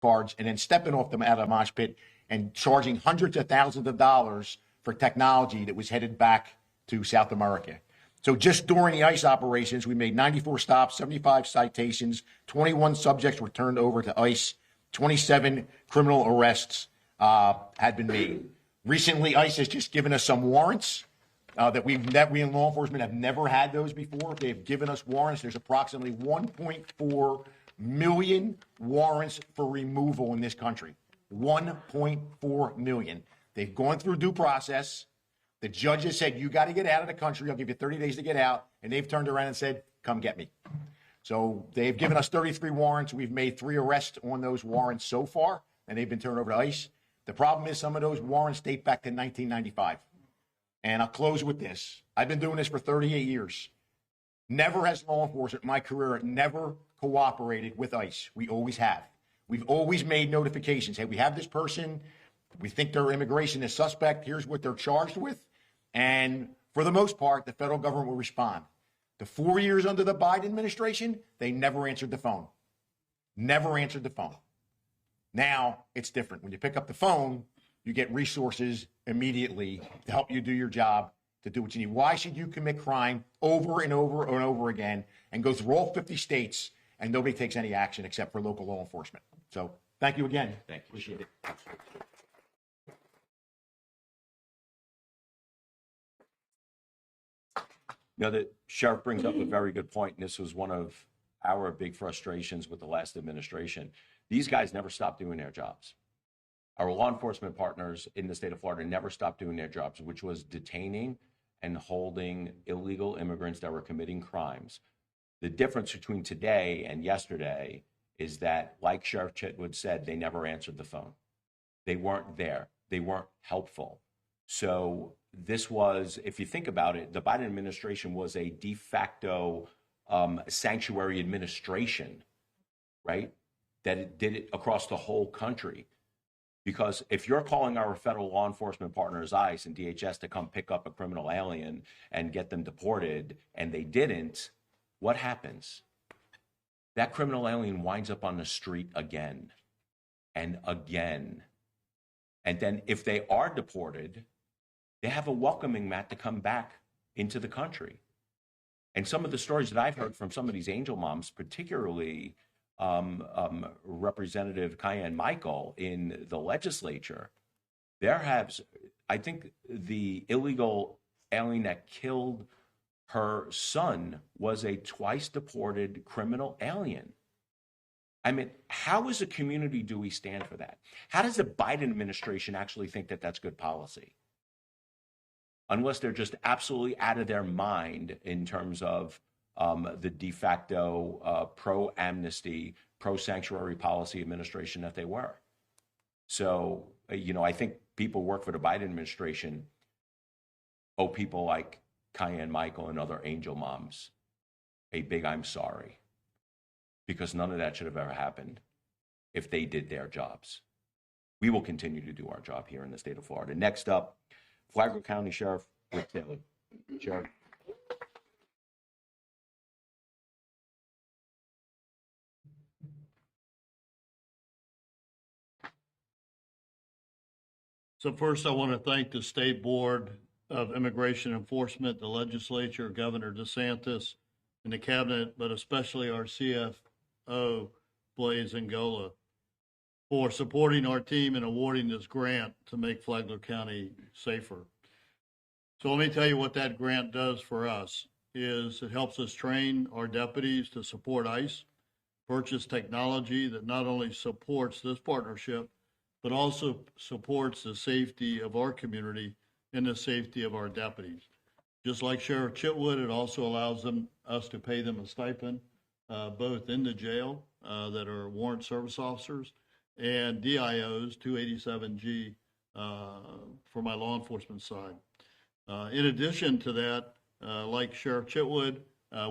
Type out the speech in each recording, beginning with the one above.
cards and then stepping off them out of the mosh pit and charging hundreds of thousands of dollars for technology that was headed back to South America. So just during the ICE operations, we made 94 stops, 75 citations, 21 subjects were turned over to ICE, 27 criminal arrests had been made. Recently, ICE has just given us some warrants that we in law enforcement have never had those before. They've given us warrants. There's approximately 1.4 million warrants for removal in this country. 1.4 million. They've gone through due process. The judges said, you got to get out of the country. I'll give you 30 days to get out. And they've turned around and said, come get me. So they've given us 33 warrants. We've made 3 arrests on those warrants so far, and they've been turned over to ICE. The problem is some of those warrants date back to 1995. And I'll close with this. I've been doing this for 38 years. Never has law enforcement, my career, never cooperated with ICE. We always have. We've always made notifications. Hey, we have this person. We think their immigration is suspect. Here's what they're charged with. And for the most part, the federal government will respond. The 4 years under the Biden administration, they never answered the phone. Never answered the phone. Now it's different. When you pick up the phone, you get resources immediately to help you do your job, to do what you need. Why should you commit crime over and over and over again and go through all 50 states and nobody takes any action except for local law enforcement? So thank you again. Thank you. Appreciate it. The sheriff brings up a very good point, and this was one of our big frustrations with the last administration. These guys never stopped doing their jobs. Our law enforcement partners in the state of Florida never stopped doing their jobs, which was detaining and holding illegal immigrants that were committing crimes. The difference between today and yesterday is that, like Sheriff Chitwood said, they never answered the phone. They weren't there. They weren't helpful. So this was, if you think about it, the Biden administration was a de facto sanctuary administration, right? That it did it across the whole country. Because if you're calling our federal law enforcement partners, ICE and DHS, to come pick up a criminal alien and get them deported, and they didn't, what happens? That criminal alien winds up on the street again and again. And then if they are deported, they have a welcoming mat to come back into the country. And some of the stories that I've heard from some of these angel moms, particularly Representative Cayenne Michael in the legislature, I think the illegal alien that killed her son was a twice deported criminal alien. I mean, how as a community do we stand for that? How does the Biden administration actually think that that's good policy? Unless they're just absolutely out of their mind in terms of the de facto pro-amnesty, pro-sanctuary policy administration that they were. So, I think people who work for the Biden administration owe people like Cayenne Michael and other angel moms a big I'm sorry, because none of that should have ever happened if they did their jobs. We will continue to do our job here in the state of Florida. Next up, Flagler County Sheriff Rick Taylor. Sheriff. So first, I want to thank the State Board of Immigration Enforcement, the legislature, Governor DeSantis, and the cabinet, but especially our CFO, Blaise Angola, for supporting our team and awarding this grant to make Flagler County safer. So let me tell you what that grant does for us. Is it helps us train our deputies to support ICE, purchase technology that not only supports this partnership, but also supports the safety of our community and the safety of our deputies. Just like Sheriff Chitwood, it also allows us to pay them a stipend, both in the jail that are warrant service officers and DIOs, 287G for my law enforcement side. In addition to that, like Sheriff Chitwood,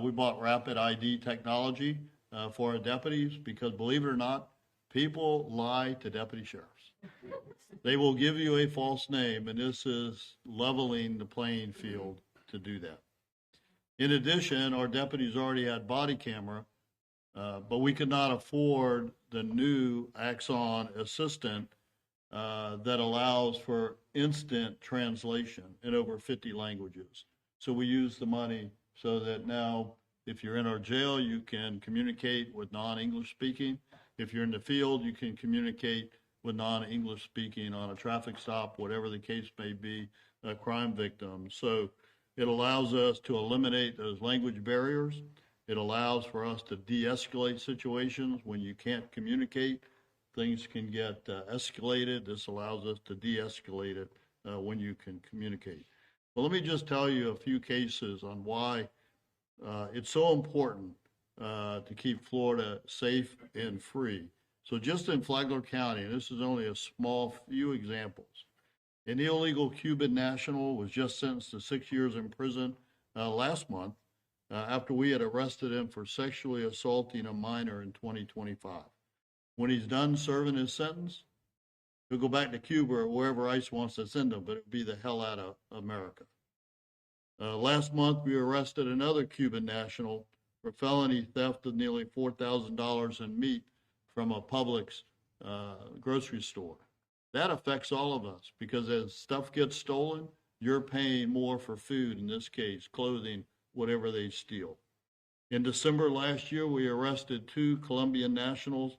we bought rapid ID technology for our deputies because, believe it or not, people lie to deputy sheriffs. They will give you a false name, and this is leveling the playing field to do that. In addition, our deputies already had body camera But we could not afford the new Axon Assistant that allows for instant translation in over 50 languages. So we use the money so that now if you're in our jail, you can communicate with non-English speaking. If you're in the field, you can communicate with non-English speaking on a traffic stop, whatever the case may be, a crime victim. So it allows us to eliminate those language barriers. It allows for us to de-escalate situations when you can't communicate. Things can get escalated. This allows us to de-escalate it when you can communicate. Well, let me just tell you a few cases on why it's so important to keep Florida safe and free. So just in Flagler County, and this is only a small few examples, an illegal Cuban national was just sentenced to 6 years in prison last month after we had arrested him for sexually assaulting a minor in 2025. When he's done serving his sentence, he'll go back to Cuba or wherever ICE wants to send him, but it would be the hell out of America. Last month, we arrested another Cuban national for felony theft of nearly $4,000 in meat from a Publix grocery store. That affects all of us because as stuff gets stolen, you're paying more for food, in this case, clothing, whatever they steal. In December last year, we arrested 2 Colombian nationals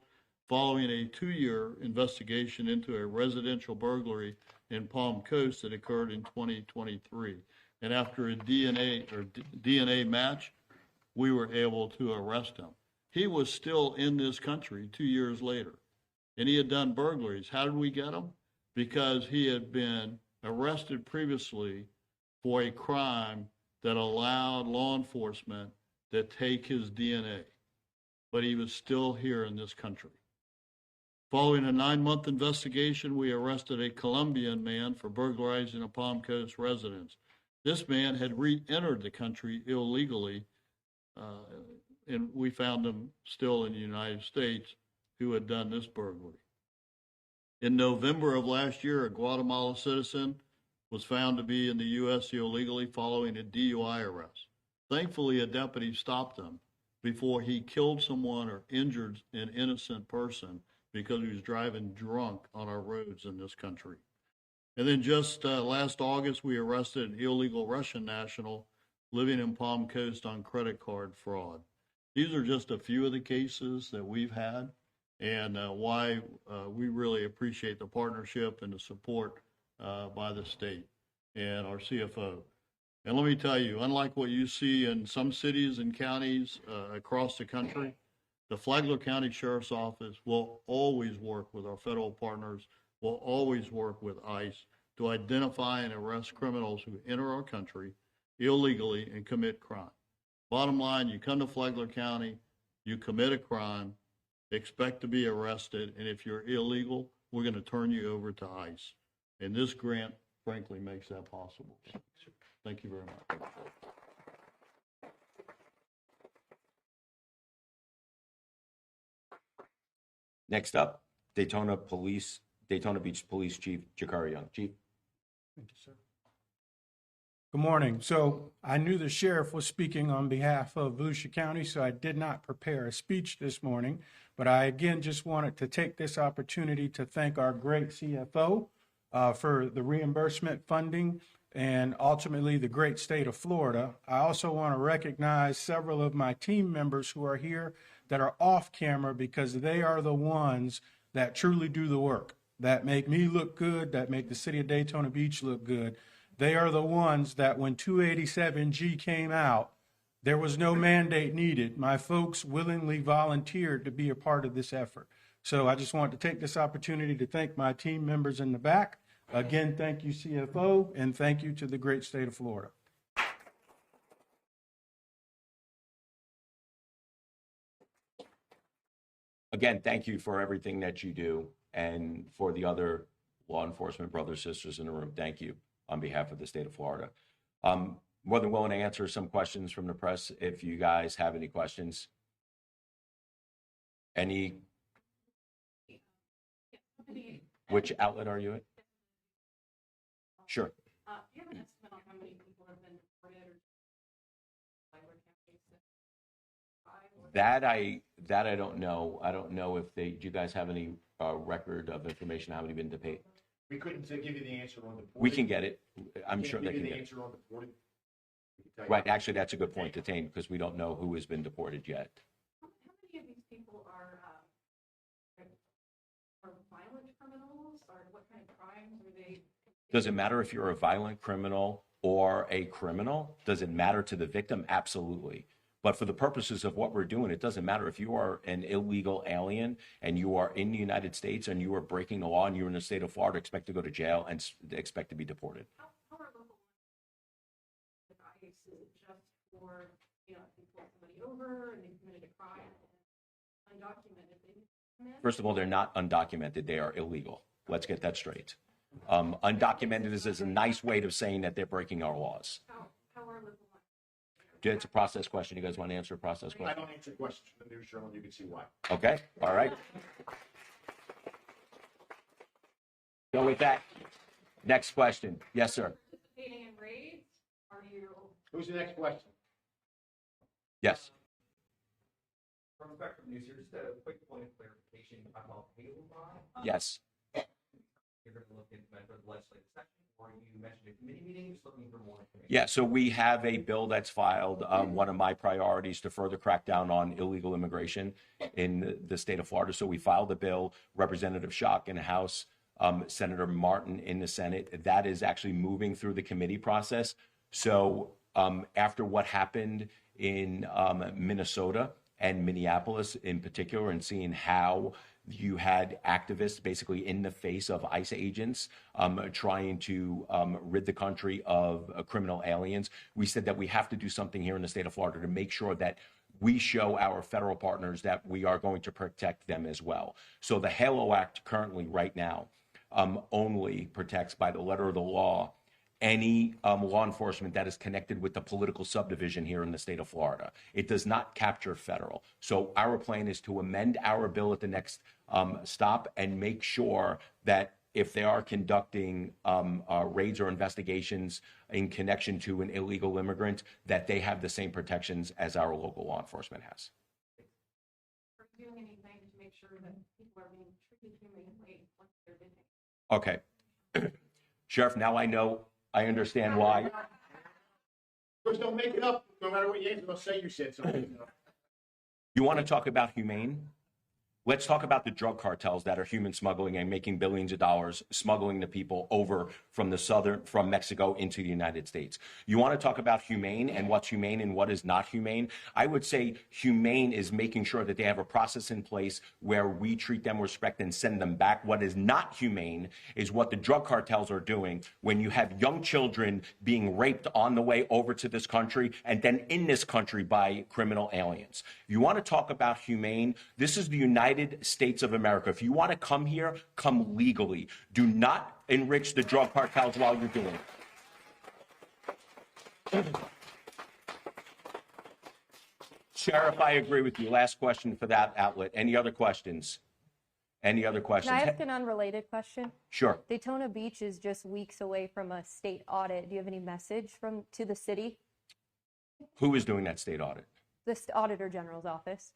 following a 2-year investigation into a residential burglary in Palm Coast that occurred in 2023. And after a DNA match, we were able to arrest him. He was still in this country 2 years later, and he had done burglaries. How did we get him? Because he had been arrested previously for a crime that allowed law enforcement to take his DNA, but he was still here in this country. Following a 9-month investigation, we arrested a Colombian man for burglarizing a Palm Coast residence. This man had re-entered the country illegally, and we found him still in the United States who had done this burglary. In November of last year, a Guatemala citizen was found to be in the U.S. illegally following a DUI arrest. Thankfully, a deputy stopped him before he killed someone or injured an innocent person because he was driving drunk on our roads in this country. And then just last August, we arrested an illegal Russian national living in Palm Coast on credit card fraud. These are just a few of the cases that we've had and why we really appreciate the partnership and the support by the state and our CFO. And let me tell you, unlike what you see in some cities and counties across the country, the Flagler County Sheriff's Office will always work with our federal partners, will always work with ICE to identify and arrest criminals who enter our country illegally and commit crime. Bottom line, you come to Flagler County, you commit a crime, expect to be arrested, and if you're illegal, we're going to turn you over to ICE. And this grant, frankly, makes that possible. Thank you very much. Next up, Daytona Beach Police Chief Jakari Young. Chief. Thank you, sir. Good morning. So I knew the sheriff was speaking on behalf of Volusia County, so I did not prepare a speech this morning, but I again just wanted to take this opportunity to thank our great CFO for the reimbursement funding and ultimately the great state of Florida. I also want to recognize several of my team members who are here that are off camera because they are the ones that truly do the work, that make me look good, that make the city of Daytona Beach look good. They are the ones that when 287G came out, there was no mandate needed. My folks willingly volunteered to be a part of this effort. So I just want to take this opportunity to thank my team members in the back. Again, thank you, CFO, and thank you to the great state of Florida. Again, thank you for everything that you do, and for the other law enforcement brothers, sisters in the room, thank you on behalf of the state of Florida. More than willing to answer some questions from the press if you guys have any questions. Which outlet are you at? Sure. Do you have an estimate on how many people have been deported or That I don't know. I don't know if do you guys have any record of information how many been deported? We couldn't give you the answer on the. We can get it. I'm sure they can get it. Answer on the 40. Right. Actually, that's a good point to take because we don't know who has been deported yet. How many of these people are violent criminals, or what kind of crimes are they? Does it matter if you're a violent criminal or a criminal? Does it matter to the victim? Absolutely. But for the purposes of what we're doing, it doesn't matter if you are an illegal alien and you are in the United States and you are breaking the law and you're in the state of Florida, expect to go to jail and expect to be deported. How are local ICE, is it just for, if you pull somebody over and they committed a crime and undocumented, they come in? First of all, they're not undocumented. They are illegal. Let's get that straight. Undocumented is a nice way of saying that they're breaking our laws. How are local? It's a process question. You guys want to answer a process I question? don't answer questions from the news, Sherman. You can see why. Okay. All right. Go with that. Next question. Yes, sir. Participating in raids? Are you? Who's the next question? Yes. From Spectrum News here, just a quick point of clarification about payroll bond. Yes. You're going to look into that for the legislative session, or you mentioned a committee meeting, just looking for more information. Yeah, so we have a bill that's filed. One of my priorities to further crack down on illegal immigration in the state of Florida. So we filed a bill, Representative Schock in the House, Senator Martin in the Senate. That is actually moving through the committee process. So after what happened in Minnesota and Minneapolis in particular, and seeing how you had activists basically in the face of ICE agents trying to rid the country of criminal aliens. We said that we have to do something here in the state of Florida to make sure that we show our federal partners that we are going to protect them as well. So the HALO Act currently right now only protects by the letter of the law any law enforcement that is connected with the political subdivision here in the state of Florida. It does not capture federal. So our plan is to amend our bill at the next stop and make sure that if they are conducting raids or investigations in connection to an illegal immigrant, that they have the same protections as our local law enforcement has. Are you doing anything to make sure that people are being treated humanely once they're detained? Okay. Sheriff, now I understand why. Just don't make it up. No matter what you answer, they'll say you said something. You want to talk about humane? Let's talk about the drug cartels that are human smuggling and making billions of dollars smuggling the people over from from Mexico into the United States. You want to talk about humane and what's humane and what is not humane? I would say humane is making sure that they have a process in place where we treat them with respect and send them back. What is not humane is what the drug cartels are doing when you have young children being raped on the way over to this country and then in this country by criminal aliens. You want to talk about humane? This is the United States of America. If you want to come here, come legally. Do not enrich the drug cartels while you're doing it. Sheriff, I agree with you. Last question for that outlet. Any other questions? Any other questions? Can I ask an unrelated question? Sure. Daytona Beach is just weeks away from a state audit. Do you have any message to the city? Who is doing that state audit? The Auditor General's office.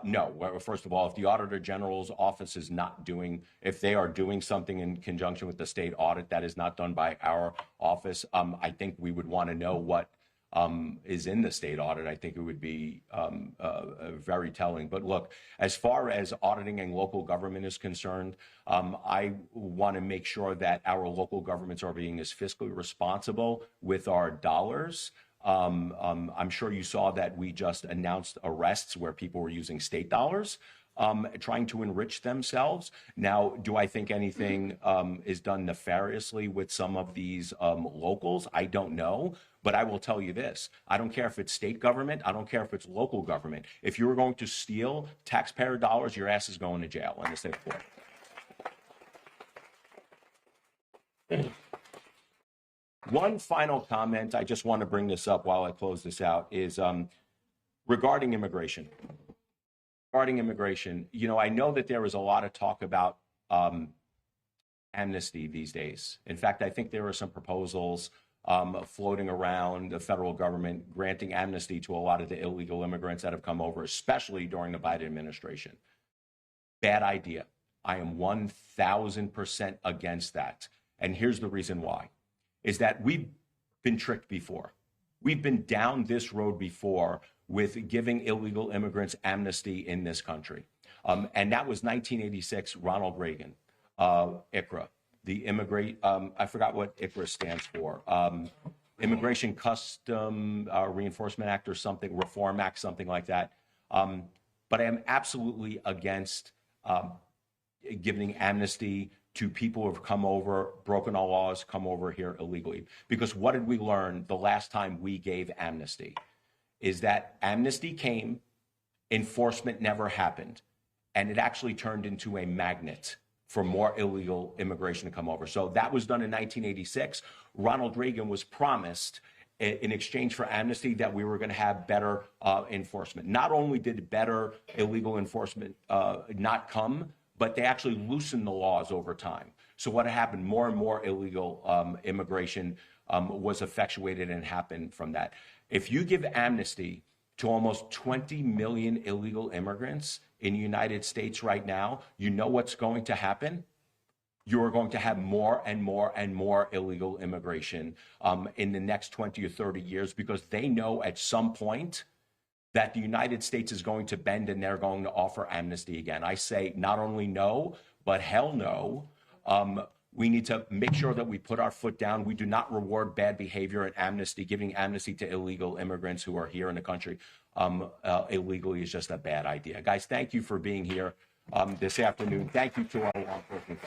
No. Well, first of all, if the Auditor General's office is not doing, if they are doing something in conjunction with the state audit that is not done by our office, I think we would want to know what is in the state audit. I think it would be very telling. But look, as far as auditing and local government is concerned, I want to make sure that our local governments are being as fiscally responsible with our dollars. I'm sure you saw that we just announced arrests where people were using state dollars, trying to enrich themselves. Now, do I think anything is done nefariously with some of these locals? I don't know. But I will tell you this. I don't care if it's state government. I don't care if it's local government. If you're going to steal taxpayer dollars, your ass is going to jail in the state of Florida. One final comment, I just want to bring this up while I close this out, is regarding immigration. Regarding immigration, I know that there is a lot of talk about amnesty these days. In fact, I think there are some proposals floating around the federal government, granting amnesty to a lot of the illegal immigrants that have come over, especially during the Biden administration. Bad idea. I am 1,000% against that. And here's the reason why, is that we've been tricked before. We've been down this road before with giving illegal immigrants amnesty in this country. And that was 1986, Ronald Reagan, ICRA. The I forgot what ICRA stands for. Immigration Custom Reinforcement Act or something, Reform Act, something like that. But I am absolutely against giving amnesty to people who have come over, broken our laws, come over here illegally. Because what did we learn the last time we gave amnesty? Is that amnesty came, enforcement never happened, and it actually turned into a magnet for more illegal immigration to come over. So that was done in 1986. Ronald Reagan was promised in exchange for amnesty that we were going to have better enforcement. Not only did better illegal enforcement not come, but they actually loosened the laws over time. So what happened, more and more illegal immigration was effectuated and happened from that. If you give amnesty to almost 20 million illegal immigrants in the United States right now, you know what's going to happen? You are going to have more and more and more illegal immigration in the next 20 or 30 years, because they know at some point that the United States is going to bend and they're going to offer amnesty again. I say not only no, but hell no. We need to make sure that we put our foot down. We do not reward bad behavior, and amnesty, giving amnesty to illegal immigrants who are here in the country illegally is just a bad idea. Guys, thank you for being here this afternoon. Thank you to our law enforcement.